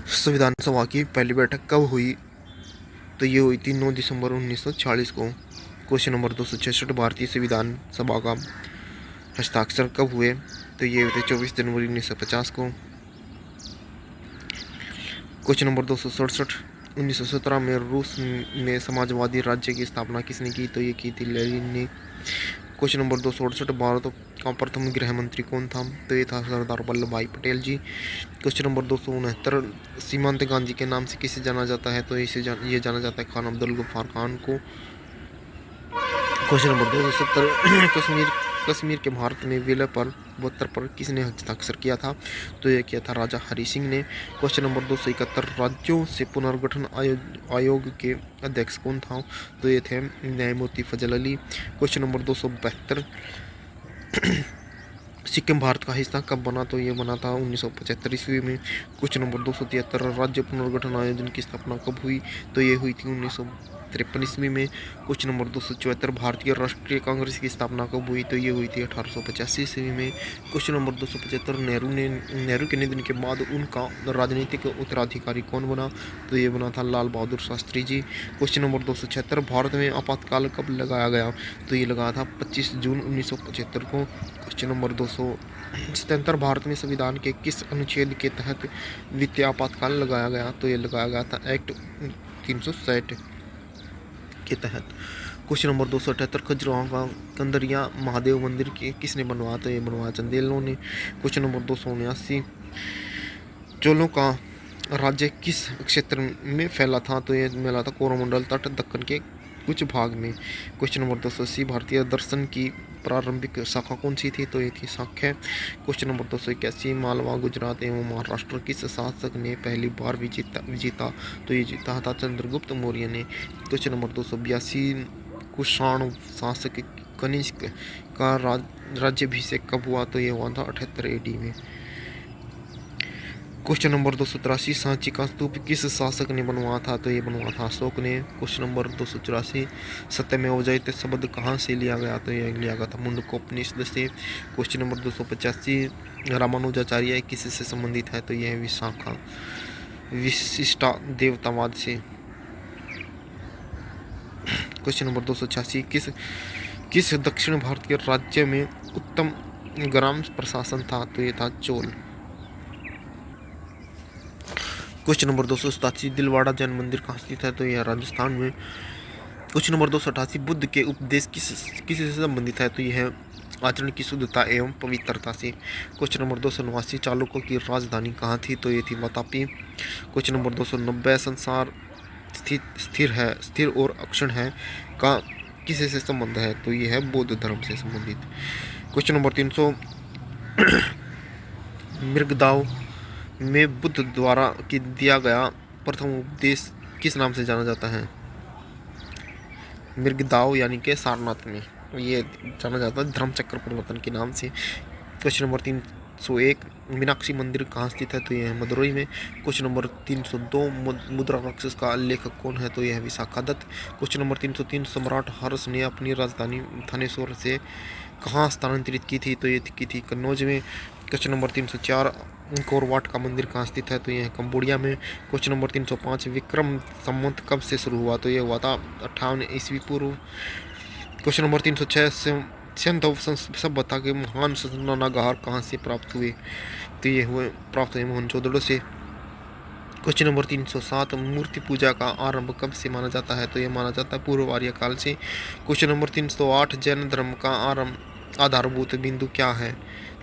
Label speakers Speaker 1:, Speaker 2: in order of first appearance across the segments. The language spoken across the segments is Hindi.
Speaker 1: संविधान सभा की पहली बैठक कब हुई? तो ये हुई थी 9 दिसंबर 1940 को। क्वेश्चन नंबर 266, भारतीय संविधान सभा का हस्ताक्षर कब हुए? तो ये हुए थे 24 जनवरी 1950 को। क्वेश्चन नंबर 267, 1917 में रूस में समाजवादी राज्य की स्थापना किसने की? तो ये की थी लेनिन ने। क्वेश्चन नंबर 268, भारत का प्रथम गृह मंत्री कौन था? तो ये था सरदार वल्लभ भाई पटेल जी। क्वेश्चन नंबर 269, सीमांत गांधी के नाम से किसे जाना जाता है? तो ये जाना जाता है खान अब्दुल गफ्फार खान को। क्वेश्चन नंबर 270, कश्मीर के भारत में विलय पर 72 पर किसने हस्ताक्षर किया था? तो यह किया था राजा हरि सिंह ने। क्वेश्चन नंबर 271, राज्यों से पुनर्गठन आयोग के अध्यक्ष कौन था? तो ये थे न्यायमूर्ति फजल अली। क्वेश्चन नंबर 272, सिक्किम भारत का हिस्सा कब बना? तो ये बना था 1975 ईस्वी में। क्वेश्चन नंबर 273, राज्य पुनर्गठन आयोजन की स्थापना कब हुई? तो ये हुई थी 1953 ईस्वी में। क्वेश्चन नंबर 274, भारतीय राष्ट्रीय कांग्रेस की स्थापना कब हुई? तो ये हुई थी 1885 ईस्वी में। क्वेश्चन नंबर 275, नेहरू के निधन के बाद उनका राजनीतिक उत्तराधिकारी कौन बना? तो ये बना था लाल बहादुर शास्त्री जी। क्वेश्चन नंबर 276, भारत में आपातकाल कब लगाया गया? तो ये लगाया था 25 जून 1975 को। क्वेश्चन नंबर 277, भारत में संविधान के किस अनुच्छेद के तहत वित्तीय आपातकाल लगाया गया? तो ये लगाया गया था एक्ट 360 के तहत। क्वेश्चन नंबर 278, खजुराहो का कंदरिया महादेव मंदिर किसने बनवाया? तो ये बनवाया चंदेलों ने। क्वेश्चन नंबर 279, चोलों का राज्य किस क्षेत्र में फैला था? तो ये मिला था कोरोमंडल तट दक्कन के कुछ भाग में। क्वेश्चन नंबर 280, भारतीय दर्शन की प्रारंभिक शाखा कौन सी थी? तो ये थी सांख्य। क्वेश्चन नंबर 281, मालवा गुजरात एवं महाराष्ट्र किस शासक ने पहली बार जीता? तो ये जीता था चंद्रगुप्त मौर्य ने। क्वेश्चन नंबर 282, कुषाण शासक कनिष्क का राज्याभिषेक कब हुआ? तो ये हुआ था 78 AD में। क्वेश्चन नंबर 283, सांची का स्तूप किस शासक ने बनवाया था? तो ये बनवाया था अशोक ने। क्वेश्चन नंबर 284, सत्यमेव जयते शब्द कहाँ से लिया गया? तो ये लिया गया था मुंडकोपनिषद से। क्वेश्चन नंबर 285, रामानुजाचार्य किससे संबंधित है? तो यह विशाखा विशिष्टा देवतावाद से। क्वेश्चन नंबर 286, किस दक्षिण भारतीय राज्य में उत्तम ग्राम प्रशासन था? तो ये था चोल। क्वेश्चन नंबर 287, दिलवाड़ा जैन मंदिर कहाँ स्थित है? तो यह राजस्थान में। क्वेश्चन नंबर 288, बुद्ध के उपदेश किससे संबंधित है? तो यह आचरण की शुद्धता एवं पवित्रता से। क्वेश्चन नंबर 289, चालुक्यों की राजधानी कहाँ थी? तो ये थी वातापी। क्वेश्चन नंबर 290, संसार स्थिर और अक्षण है का किससे संबंध है? तो यह है बौद्ध धर्म से संबंधित। क्वेश्चन नंबर 300, मृगदाव में बुद्ध द्वारा दिया गया प्रथम उपदेश किस नाम से जाना जाता है? मृगदाव यानी कि सारनाथ में ये जाना जाता है धर्मचक्र प्रवर्तन के नाम से। क्वेश्चन नंबर 301, मीनाक्षी मंदिर कहाँ स्थित है? तो यह है मदुरई में। क्वेश्चन नंबर 302, मुद्रा राक्षस का लेखक कौन है? तो यह है विशाखादत्त। क्वेश्चन नंबर 303, सम्राट हर्ष ने अपनी राजधानी थानेश्वर से कहाँ स्थानांतरित की थी? तो ये की थी कन्नौज में। क्वेश्चन नंबर 304, अंकोर वाट का मंदिर कहाँ स्थित है? तो यह है कंबोडिया में। क्वेश्चन नंबर 305, विक्रम संवत कब से शुरू हुआ? तो यह हुआ था 58 ईस्वी पूर्व। क्वेश्चन नंबर 306, सिंधु सभ्यता के महान स्नानागार कहाँ से प्राप्त हुए? तो ये प्राप्त हुए मोहनजोदड़ो से। क्वेश्चन नंबर 307, मूर्ति पूजा का आरंभ कब से माना जाता है? तो यह माना जाता है पूर्व आर्य काल से। क्वेश्चन नंबर 308, जैन धर्म का आधारभूत बिंदु क्या है?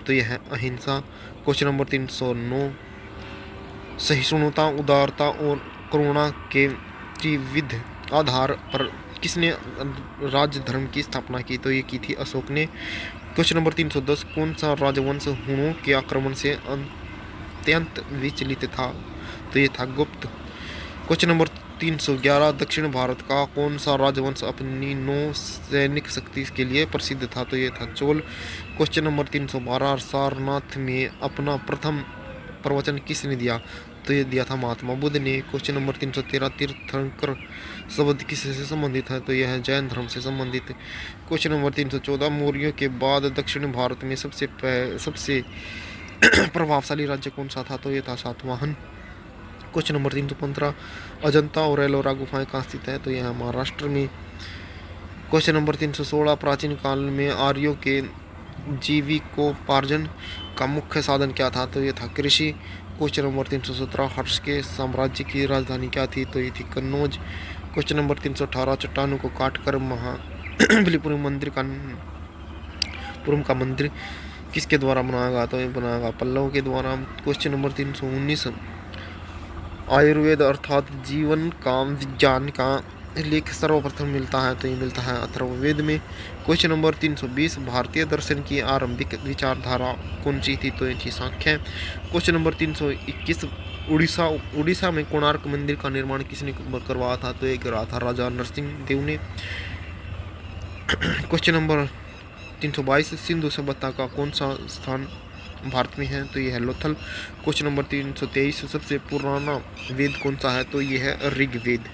Speaker 1: तो यह है अहिंसा। क्वेश्चन नंबर 309, सहिष्णुता, उदारता और करुणा के त्रिविध आधार पर किसने राज्य धर्म की स्थापना की? तो ये की थी अशोक ने। क्वेश्चन नंबर 310, कौन सा राजवंश हुणों के आक्रमण से अत्यंत विचलित था? तो ये था गुप्त। क्वेश्चन नंबर 311, दक्षिण भारत का कौन सा राजवंश अपनी नौ सैनिक शक्ति के लिए प्रसिद्ध था? तो ये था चोल। क्वेश्चन नंबर 312, सारनाथ में अपना प्रथम प्रवचन किसने दिया? तो ये दिया था महात्मा बुद्ध ने। क्वेश्चन नंबर 313, तीर्थंकर शब्द किससे संबंधित है? तो यह है जैन धर्म से संबंधित। क्वेश्चन नंबर 314, मौर्यों के बाद दक्षिण भारत में सबसे प्रभावशाली राज्य कौन सा था? तो ये था सातवाहन। क्वेश्चन नंबर 315 अजंता और एलोरा गुफाएं कहाँ स्थित है? तो यह है महाराष्ट्र में। क्वेश्चन नंबर 316 प्राचीन काल में आर्यों के जीविकोपार्जन का मुख्य साधन क्या था? तो ये था कृषि। क्वेश्चन नंबर 317 हर्ष के साम्राज्य की राजधानी क्या थी? तो ये थी कन्नौज। क्वेश्चन नंबर 318 चट्टानों को काटकर महाबलीपुरम का मंदिर किसके द्वारा बनाया गया? तो ये बनाया गया पल्लव के द्वारा। क्वेश्चन नंबर 319 आयुर्वेद अर्थात जीवन का विज्ञान का लेख सर्वप्रथम मिलता है? तो ये मिलता है अथर्ववेद में। क्वेश्चन नंबर 320 भारतीय दर्शन की आरंभिक विचारधारा कौन सी थी? तो ये थी सांख्य। क्वेश्चन नंबर 321 उड़ीसा में कोणार्क मंदिर का निर्माण किसने करवाया था? तो ये करा था राजा नरसिंह देव ने। क्वेश्चन नंबर 322 सिंधु सभ्यता का कौन सा स्थान भारत में है? तो ये है लोथल। क्वेश्चन नंबर 323 सबसे पुराना वेद कौन सा है? तो ये है ऋग्वेद।